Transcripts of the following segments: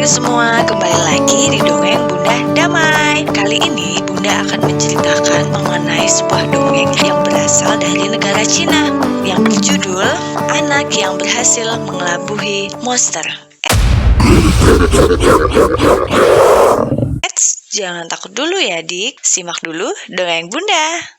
pagi semua, kembali lagi di Dongeng Bunda Damai. Kali ini Bunda akan menceritakan mengenai sebuah dongeng yang berasal dari negara Cina yang berjudul Anak yang Berhasil Mengelabui Monster. Jangan takut dulu ya dik, simak dulu dongeng Bunda.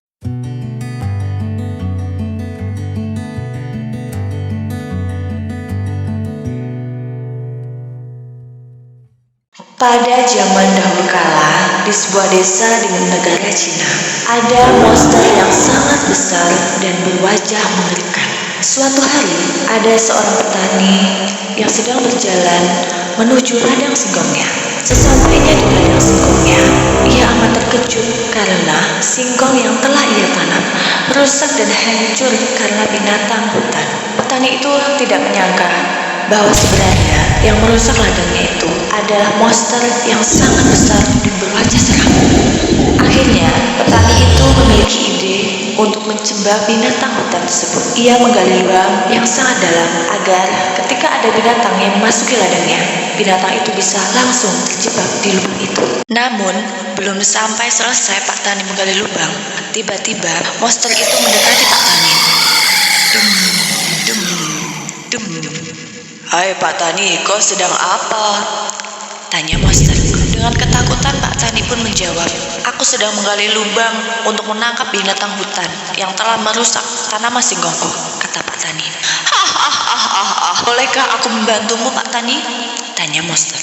Pada zaman dahulu kala, di sebuah desa di negara Cina, ada monster yang sangat besar dan berwajah mengerikan. Suatu hari, ada seorang petani yang sedang berjalan menuju ladang singkongnya. Sesampainya di ladang singkongnya, ia amat terkejut karena singkong yang telah ia tanam rusak dan hancur karena binatang hutan. Petani itu tidak menyangka bahwa sebenarnya yang merusak ladangnya itu adalah monster yang sangat besar dan berwajah seram. Akhirnya, petani itu memiliki ide untuk mencegah binatang hutan tersebut. Ia menggali lubang yang sangat dalam agar ketika ada binatang yang memasuki ladangnya, binatang itu bisa langsung terjebak di lubang itu. Namun, belum sampai selesai Pak Tani menggali lubang, tiba-tiba monster itu mendekati Pak Tani. Hai Pak Tani, kau sedang apa? Tanya monster. Dengan ketakutan Pak Tani pun menjawab, aku sedang menggali lubang untuk menangkap binatang hutan yang telah merusak tanaman singkongku, kata Pak Tani. Hahaha, bolehkah aku membantumu Pak Tani? Tanya monster.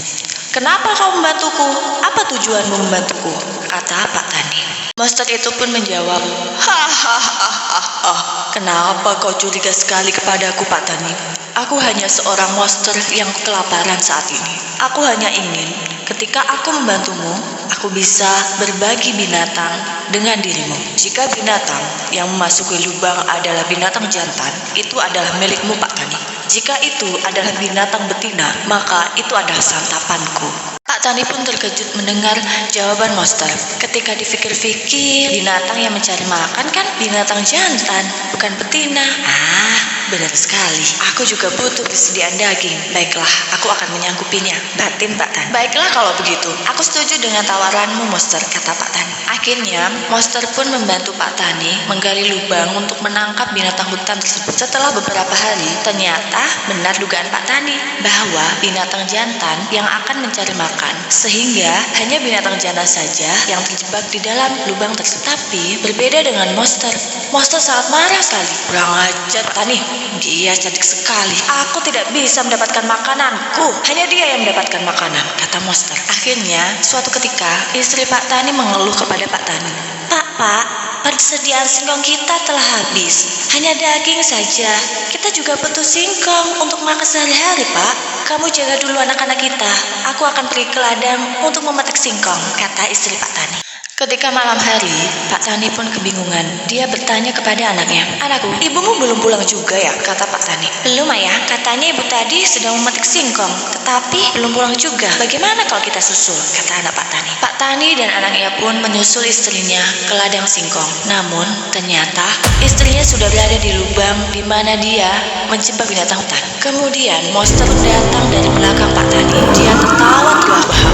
Kenapa kau membantuku? Apa tujuanmu membantuku? Kata Pak Tani. Monster itu pun menjawab, hahaha, kenapa kau curiga sekali kepadaku Pak Tani? Aku hanya seorang monster yang kelaparan saat ini. Aku hanya ingin ketika aku membantumu, aku bisa berbagi binatang dengan dirimu. Jika binatang yang memasuki lubang adalah binatang jantan, itu adalah milikmu Pak Tani. Jika itu adalah binatang betina, maka itu adalah santapanku. Pak Tani pun terkejut mendengar jawaban monster. Ketika dipikir-pikir, binatang yang mencari makan kan binatang jantan, bukan betina. Benar sekali. Aku juga butuh persediaan daging. Baiklah, aku akan menyanggupinya, batin Pak Tani. Baiklah kalau begitu, aku setuju dengan tawaranmu monster, kata Pak Tani. Akhirnya, monster pun membantu Pak Tani menggali lubang untuk menangkap binatang hutan tersebut. Setelah beberapa hari, ternyata benar dugaan Pak Tani bahwa binatang jantan yang akan mencari makan, sehingga hanya binatang jantan saja yang terjebak di dalam lubang tersebut. Tapi berbeda dengan monster. Monster sangat marah sekali. Kurang ajar Pak Tani, dia cantik sekali. Aku tidak bisa mendapatkan makananku. Hanya dia yang mendapatkan makanan, kata monster. Akhirnya, suatu ketika, istri Pak Tani mengeluh kepada Pak Tani. Pak, persediaan singkong kita telah habis. Hanya daging saja. Kita juga butuh singkong untuk makan sehari-hari, Pak. Kamu jaga dulu anak-anak kita. Aku akan pergi ke ladang untuk memetik singkong, kata istri Pak Tani. Ketika malam hari, Pak Tani pun kebingungan. Dia bertanya kepada anaknya, anakku, ibumu belum pulang juga ya? Kata Pak Tani. Belum ayah, katanya ibu tadi sedang memetik singkong, tetapi belum pulang juga. Bagaimana kalau kita susul? Kata anak Pak Tani. Pak Tani dan anaknya pun menyusul istrinya ke ladang singkong. Namun, ternyata istrinya sudah berada di lubang di mana dia menjebak binatang hutan. Kemudian, monster datang dari belakang Pak Tani. Dia tertawa terbahak-bahak.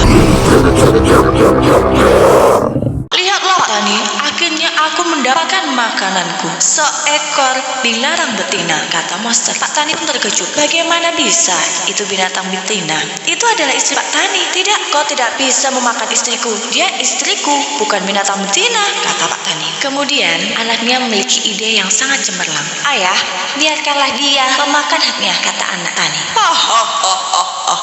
Lihatlah Pak Tani, akhirnya aku mendapatkan makananku. Seekor binatang betina, kata monster. Pak Tani pun terkejut. Bagaimana bisa? Itu binatang betina. Itu adalah istri Pak Tani. Tidak, kau tidak bisa memakan istriku. Dia istriku, bukan binatang betina, kata Pak Tani. Kemudian, anaknya memiliki ide yang sangat cemerlang. Ayah, biarkanlah dia memakan haknya, kata anak Tani.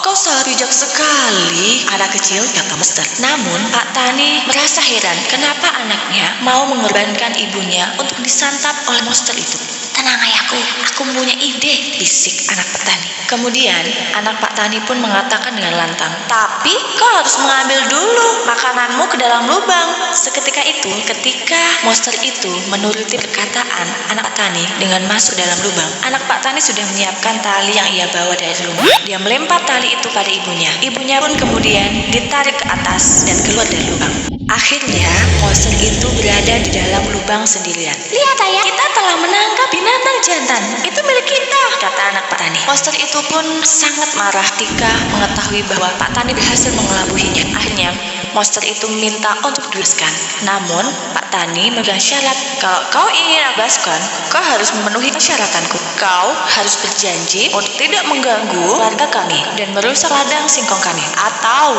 Kau sangat bijak sekali, anak kecil, kata monster. Namun, Pak Tani merasa heran kenapa anaknya mau mengorbankan ibunya untuk disantap oleh monster itu. Tenang ayahku, aku punya ide, bisik anak Pak Tani. Kemudian, anak Pak Tani pun mengatakan dengan lantang, tapi kau harus mengambil dulu makananmu ke dalam lubang. Seketika itu, ketika monster itu menuruti perkataan anak Pak Tani dengan masuk dalam lubang, anak Pak Tani sudah menyiapkan tali yang ia bawa dari rumah. Dia melempar tali itu pada ibunya. Ibunya pun kemudian ditarik ke atas dan keluar dari lubang. Akhirnya, monster itu berada di dalam lubang sendirian. Lihat ayah, kita telah menangkap binatang jantan. Itu milik kita, kata anak petani. Monster itu pun sangat marah ketika mengetahui bahwa Pak Tani berhasil mengelabuhinya. Akhirnya, monster itu minta untuk dibebaskan. Namun, Pak Tani memegang syarat. Kalau kau ingin bebaskan, kau harus memenuhi persyaratanku. Kau harus berjanji untuk tidak mengganggu warga kami dan merusak ladang singkong kami, atau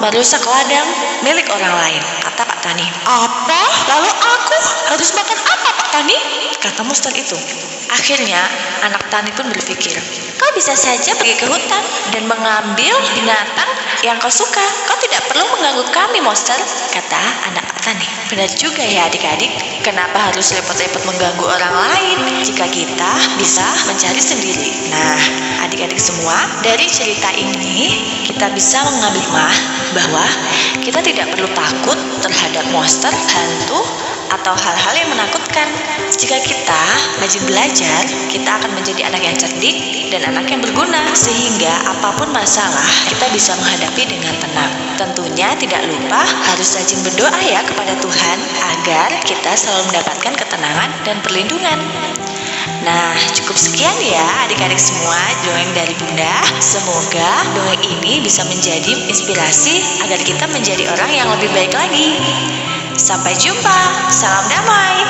merusak ladang milik orang lain, kata Pak Tani. Apa? Lalu aku harus makan apa, Pak Tani? Kata monster itu. Akhirnya, anak tani pun berpikir, kau bisa saja pergi ke hutan dan mengambil binatang yang kau suka. Kau tidak perlu mengganggu kami, monster, kata anak tani. Benar juga ya adik-adik, kenapa harus repot-repot mengganggu orang lain jika kita bisa mencari sendiri. Nah, adik-adik semua, dari cerita ini kita bisa mengambil hikmah bahwa kita tidak perlu takut terhadap monster, hantu, atau hal-hal yang menakutkan. Jika kita rajin belajar, kita akan menjadi anak yang cerdik dan anak yang berguna, sehingga apapun masalah kita bisa menghadapi dengan tenang. Tentunya tidak lupa harus rajin berdoa ya kepada Tuhan agar kita selalu mendapatkan ketenangan dan perlindungan. Nah, cukup sekian ya adik-adik semua dongeng dari Bunda. Semoga dongeng ini bisa menjadi inspirasi agar kita menjadi orang yang lebih baik lagi. Sampai jumpa, salam damai.